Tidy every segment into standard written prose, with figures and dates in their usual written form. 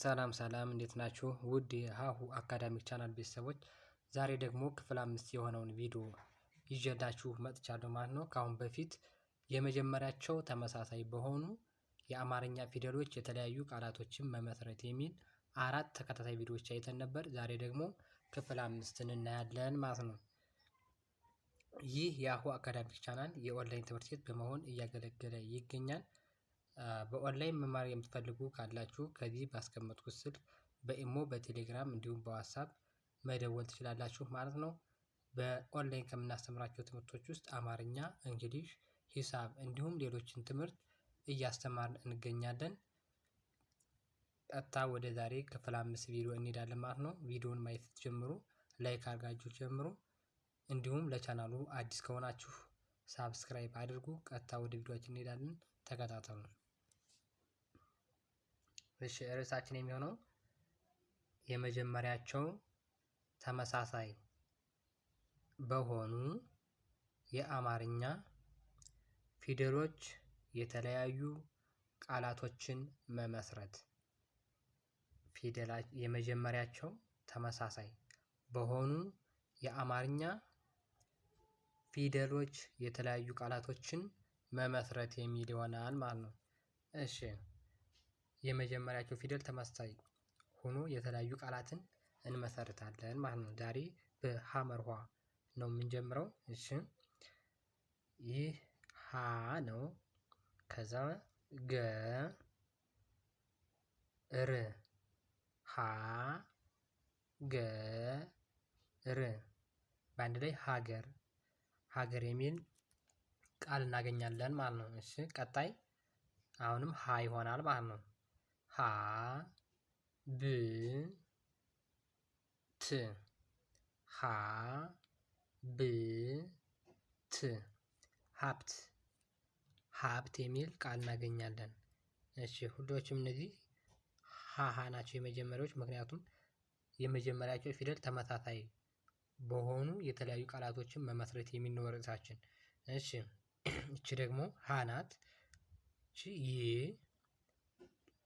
ሰላም ሰላም እንዴት ናችሁ? ውድ የሀሁ አካዳሚክ ቻናል ቤተሰቦች ዛሬ ደግሞ ክፍል 5 የሆነውን ቪዲዮ ይዤላችሁ መጥቻለሁ ማለት ነው። ከአሁን በፊት የመጀመሪያቸው ተመሳሳይ በሆኑ የአማርኛ ፊደሎች የተለያዩ ቃላቶችን መመስረት የሚል 4 ተከታታይ ቪዲዮዎች አይተን ነበር። ዛሬ ደግሞ ክፍል 5ን እናያለን ማለት ነው። ይህ የሀሁ አካዳሚክ ቻናል የኦንላይን ትምህርት ቤት በመሆን እያገለገለ ይገኛል። በኦንላይን መማር የምትፈልጉ ካላችሁ ከዚህ ባስቀመጥኩት ስልክ በኢሞ በቴሌግራም እንዲሁም በዋትስአፕ መደወል ትችላላችሁ ማለት ነው። በኦንላይን ከምናስተምራቸው ትምህርቶች ውስጥ አማርኛ፣ እንግሊዝ፣ ሂሳብ እንዲሁም ሌሎችን ትምህርት እያስተማርን እንገኛለን። ቀጥታ ወደ ዛሬ ክፍል 5 ቪዲዮ እንሄዳለን ማለት ነው። ቪዲዮውን ማየት ስትጀምሩ ላይክ አድርጋችሁ ጀምሩ። እንዲሁም ለቻናሉ አዲስ ከሆናችሁ ሳብስክራይብ አድርጉ። ቀጥታ ወደ ቪዲዮአችን እንሄዳለን። ተከታተሉ። እሺ ርዕሳችን የሚሆነው የመጀመሪያቸው ተመሳሳይ በሆኑ የአማርኛ ፊደሎች የተለያዩ ቃላቶችን መመስረት። የመጀመሪያቸው ተመሳሳይ በሆኑ የአማርኛ ፊደሎች የተለያዩ ቃላቶችን መመስረት የሚል ይሆናል ማለት ነው። እሺ የመጀመሪያቸው ፊደል ተመሳሳይ ሆኖ የተለያዩ ቃላትን እንመሰርታለን ማለት ነው። ዛሬ በሀመርኋ ነው የምንጀምረው። እሺ ይህ ሀ ነው። ከዛ ገ ር ሀ ገ ር በአንድ ላይ ሀገር ሀገር የሚል ቃል እናገኛለን ማለት ነው። እሺ ቀጣይ አሁንም ሀ ይሆናል ማለት ነው። ሀ ብ ት ሀ ብ ት ሀብት ሀብት የሚል ቃል እናገኛለን። እሺ ሁሎችም እነዚህ ሀሀ ናቸው የመጀመሪያዎች፣ ምክንያቱም የመጀመሪያቸው ፊደል ተመሳሳይ በሆኑ የተለያዩ ቃላቶችን መመስረት የሚል ነው ርዕሳችን። እሺ እቺ ደግሞ ሀ ናት። እቺ ይ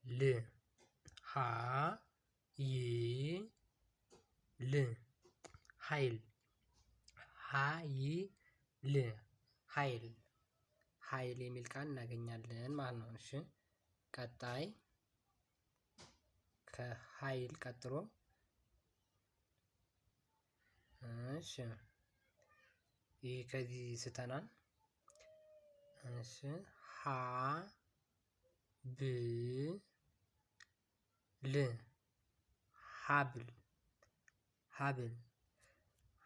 ል ሀ ይ ል ሀይል ሀ ይ ል ሀይል ሀይል የሚል ቃል እናገኛለን ማለት ነው። እሺ ቀጣይ ከሀይል ቀጥሎ እሺ ይህ ከዚህ ስተናል። እሺ ሀ ብ ል ሀብል ሀብል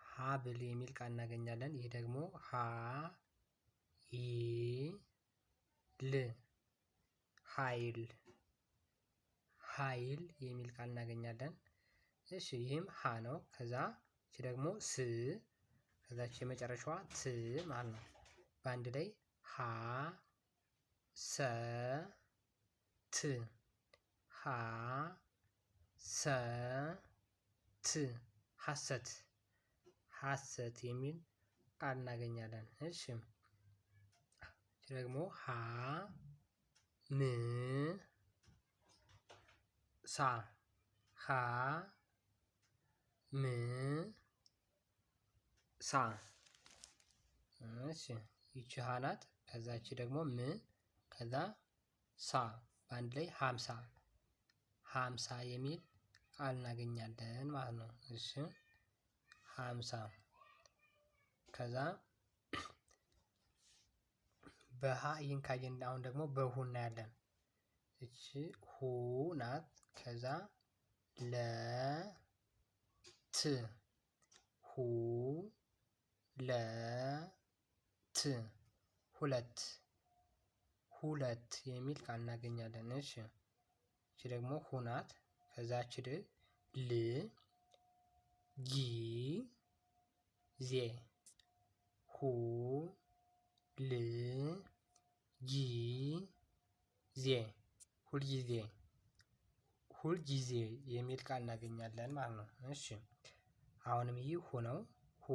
ሀብል የሚል ቃል እናገኛለን። ይህ ደግሞ ሀ ይ ል ሀይል ሀይል የሚል ቃል እናገኛለን። እሺ ይህም ሀ ነው። ከዛ እቺ ደግሞ ስ ከዛች የመጨረሻዋ ት ማለት ነው። በአንድ ላይ ሀ ሰ ት ሀ ሰ ት ሀሰት ሀሰት የሚል ቃል እናገኛለን። እሺ ደግሞ ሀ ም ሳ ሀ ም ሳ እሺ ይቺ ሀ ናት። ከዛ ይቺ ደግሞ ም ከዛ ሳ በአንድ ላይ ሀምሳ ሀምሳ የሚል ቃል እናገኛለን ማለት ነው። እሺ ሀምሳ ከዛ በሀ ይህን ካየን አሁን ደግሞ በሁ እናያለን። እቺ ሁ ናት። ከዛ ለ ት ሁ ለ ት ሁለት ሁለት የሚል ቃል እናገኛለን። እሺ እቺ ደግሞ ሁ ናት። ከዛ እቺ ል ጊ ዜ ሁ ል ጊ ዜ ሁልጊዜ ሁልጊዜ የሚል ቃል እናገኛለን ማለት ነው። እሺ አሁንም ይህ ሁ ነው። ሁ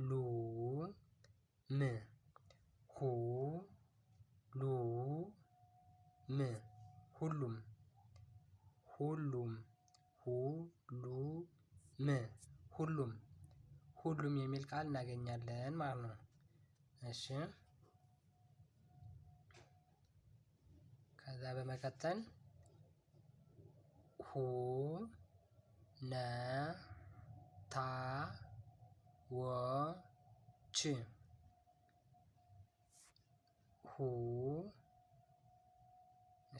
ሉ ም ሁ ሉ ም ሁሉም ሁሉም ሁሉም የሚል ቃል እናገኛለን ማለት ነው። እሺ ከዛ በመቀጠል ሁኔታዎች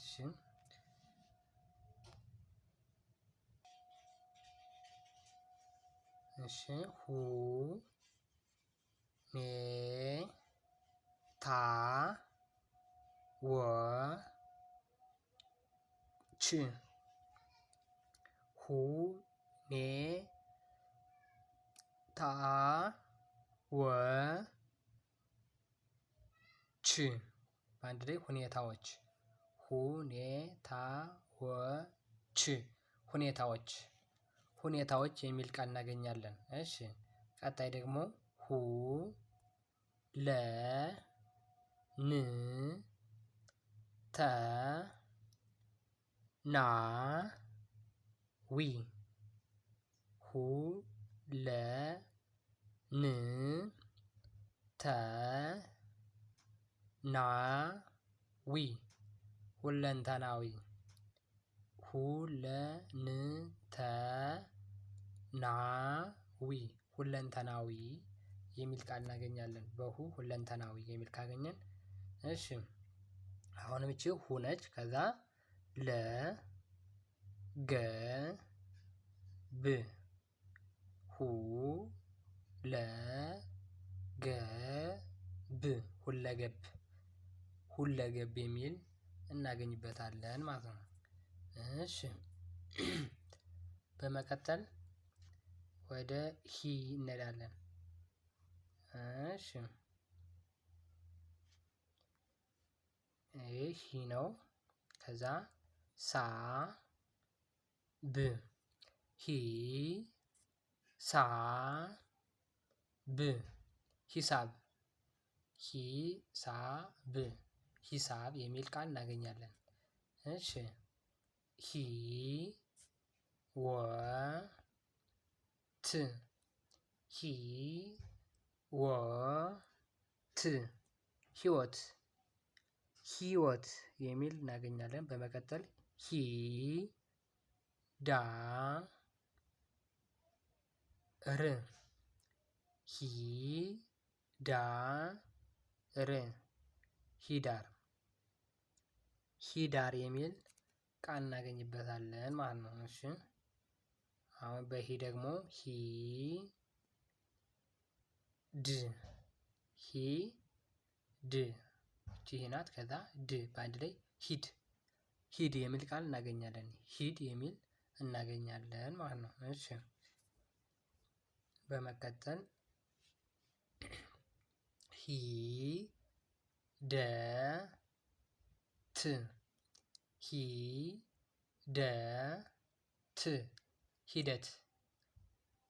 እሺ ሁኔታዎች በአንድ ላይ ሁኔታዎች የሚል ቃል እናገኛለን። እሺ ቀጣይ ደግሞ ሁለንተናዊ የሚል ቃል እናገኛለን። ሁለንተናዊ የሚል ካገኘን እሺ አሁንም እቺ ነች። ከዛ ሁለገብ የሚል እናገኝበታለን ማለት ነው። እሺ በመቀጠል ወደ እንሄዳለን። እሺ ይሄ ነው። ከዛ ሂሳብ የሚል ቃል እናገኛለን። እሺ ህይወት የሚል እናገኛለን። በመቀጠል ሂዳር የሚል ቃል እናገኝበታለን ማለት ነው። እሺ አሁን ደግሞ ይቺ ናት። ከዛ በአንድ ላይ ሂድ የሚል ቃል እናገኛለን። ማለት ነው። እሺ በመቀጠል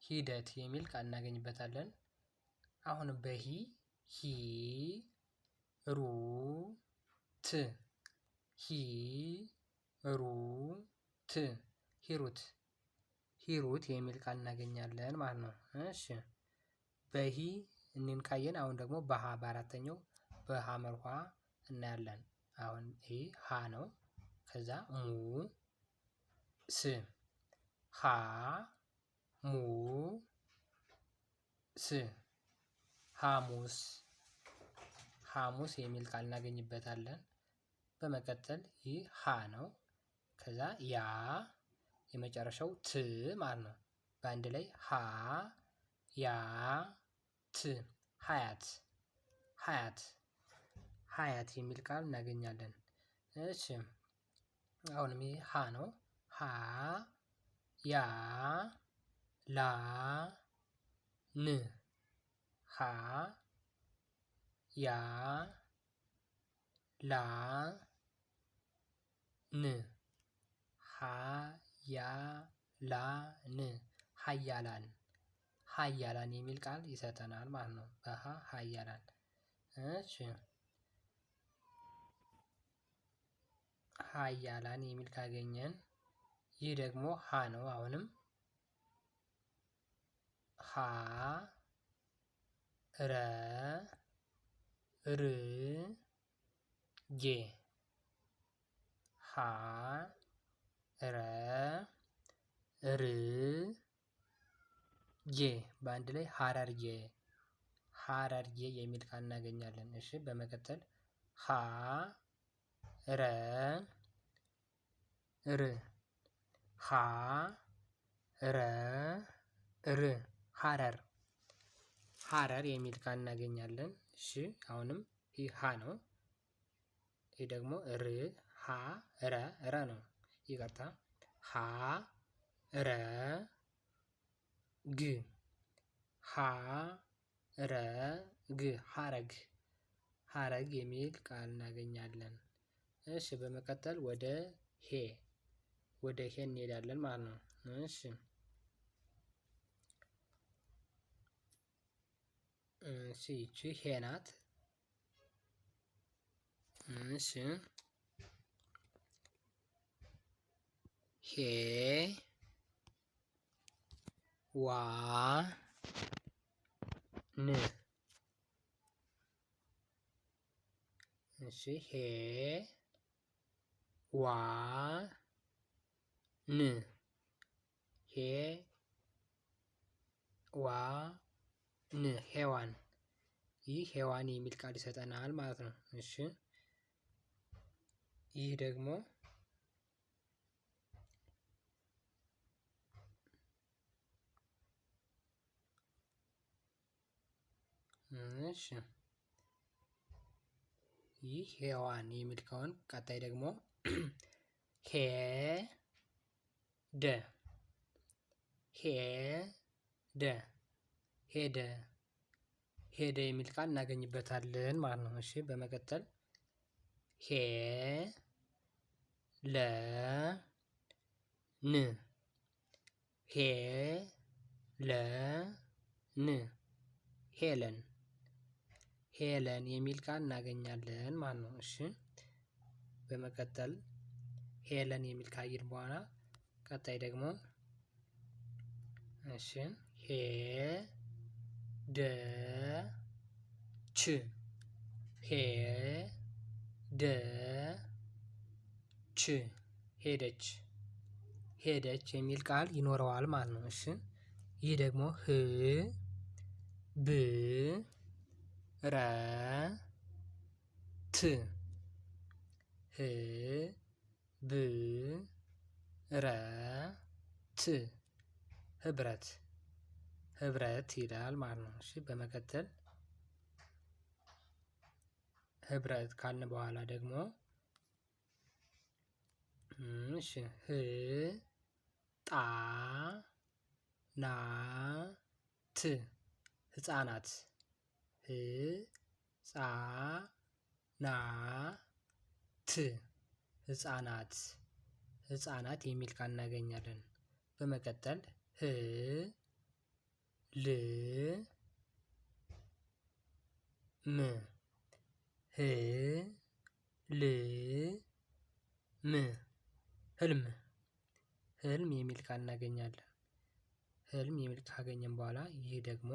ሂደት የሚል ቃል እናገኝበታለን። አሁንም ሂሩት የሚል ቃል እናገኛለን ማለት ነው። እሺ እንን ካየን አሁን ደግሞ በአራተኛው መርኳ እናያለን። አሁን ይሄ ነው። ከዛ ሀሙስ የሚል ቃል እናገኝበታለን። በመቀጠል ይህ ነው። ከዛ የመጨረሻው ማለት ነው። በአንድ ላይ ሀያት የሚል ቃል እናገኛለን። እሺ አሁንም ይሄ ነው። ሀያላን የሚል ቃል ይሰጠናል ማለት ነው። ሀያላን እሺ ሀያላን የሚል ካገኘን ይህ ደግሞ ሀ ነው። አሁንም ሀ ረ ር ጌ ሀ ረ ር ጌ በአንድ ላይ ሀረርጌ ሀረርጌ የሚል ቃል እናገኛለን። እሺ በመቀጠል ሀ ረ ር ሀ ረ ር ሀረር ሀረር የሚል ቃል እናገኛለን። እሺ አሁንም ይህ ሀ ነው። ይህ ደግሞ ር ሀ ረ ረ ነው። ይቅርታ ሀ ረ ግ ሀ ረ ግ ሀረግ ሀረግ የሚል ቃል እናገኛለን። እሺ በመቀጠል ወደ ሄ እንሄዳለን ማለት ነው። እሺ ይቺ ሄ ናት። እሺ ሄ ዋ ን እሺ ሄ ዋ ን ሄ ዋ ን ሄዋን ይህ ሄዋን የሚል ቃል ይሰጠናል ማለት ነው። እሺ ይህ ደግሞ እሺ ይህ ሄዋን የሚል ከሆነ ቀጣይ ደግሞ ሄ ደ ሄ ደ ሄደ ሄደ የሚል ቃል እናገኝበታለን ማለት ነው። እሺ በመቀጠል ሄ ለ ን ሄ ለ ን ሄለን ሄለን የሚል ቃል እናገኛለን ማለት ነው። እሺ በመቀጠል ሄለን የሚል ካየን በኋላ ቀጣይ ደግሞ እሺ ሄ ደ ች ሄ ደ ች ሄደች ሄደች የሚል ቃል ይኖረዋል ማለት ነው። እሺ ይህ ደግሞ ህ ብ ረ ት ህ ብ ረ ት ህብረት ህብረት ይላል ማለት ነው። እሺ በመቀጠል ህብረት ካልን በኋላ ደግሞ እሺ ህ ጣ ና ት ህፃናት ህ ፃ ና ት ህፃናት ህፃናት የሚል ቃል እናገኛለን። በመቀጠል ህ ል ም ህ ል ም ህልም ህልም የሚል ቃል እናገኛለን። ህልም የሚል ካገኘን በኋላ ይህ ደግሞ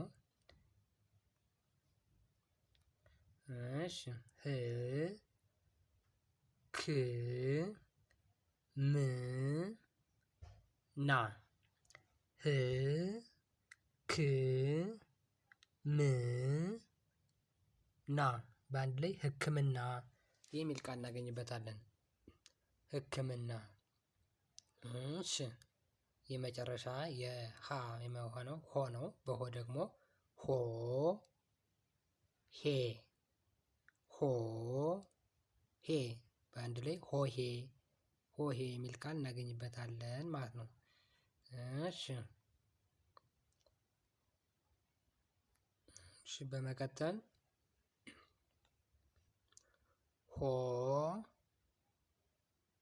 እሺ ህ ክ ም ና ህ ክ ም ና በአንድ ላይ ህክምና የሚል ቃል እናገኝበታለን። ህክምና እሺ የመጨረሻ የሀ የሆነው ሆ ነው። በሆ ደግሞ ሆ ሄ ሆ ሄ በአንድ ላይ ሆሄ ሆሄ የሚል ቃል እናገኝበታለን ማለት ነው። እሺ በመቀጠል ሆ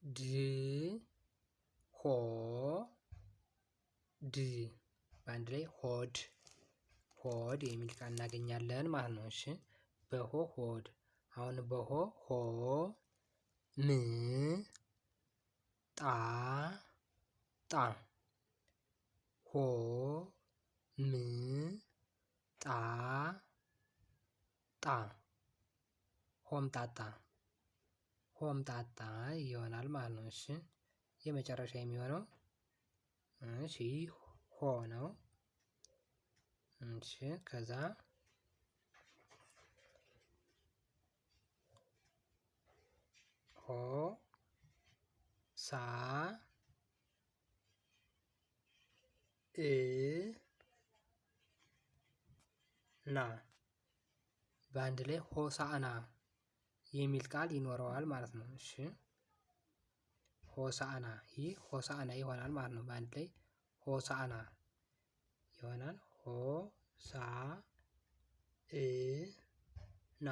ድ ሆ ድ በአንድ ላይ ሆድ ሆድ የሚል ቃል እናገኛለን ማለት ነው። እሺ በሆ ሆድ አሁን በሆ ሆ ም ጣ ጣ ሆ ም ጣ ጣ ሆምጣጣ ሆምጣጣ ይሆናል ማለት ነው። እሺ የመጨረሻ የሚሆነው እሺ ሆ ነው። እሺ ከዛ ሆ ሳ እ ና በአንድ ላይ ሆሳዕና የሚል ቃል ይኖረዋል ማለት ነው። እሺ ሆሳዕና ይህ ሆሳዕና ይሆናል ማለት ነው። በአንድ ላይ ሆሳዕና ይሆናል። ሆሳ እ ና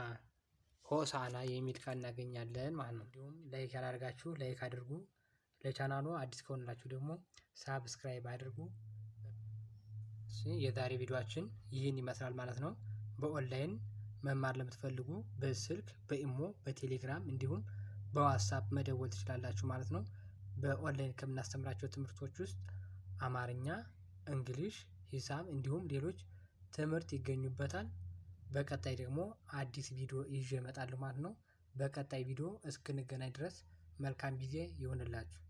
ሆሳዕና የሚል ቃል እናገኛለን ማለት ነው። እንዲሁም ላይክ ያላደርጋችሁ ላይክ አድርጉ። ለቻናሉ አዲስ ከሆናችሁ ደግሞ ሳብስክራይብ አድርጉ። የዛሬ ቪዲዮአችን ይህን ይመስላል ማለት ነው። በኦንላይን መማር ለምትፈልጉ በስልክ በኢሞ በቴሌግራም እንዲሁም በዋትስአፕ መደወል ትችላላችሁ ማለት ነው። በኦንላይን ከምናስተምራቸው ትምህርቶች ውስጥ አማርኛ፣ እንግሊሽ፣ ሂሳብ እንዲሁም ሌሎች ትምህርት ይገኙበታል። በቀጣይ ደግሞ አዲስ ቪዲዮ ይዤ እመጣለሁ ማለት ነው። በቀጣይ ቪዲዮ እስክንገናኝ ድረስ መልካም ጊዜ ይሁንላችሁ።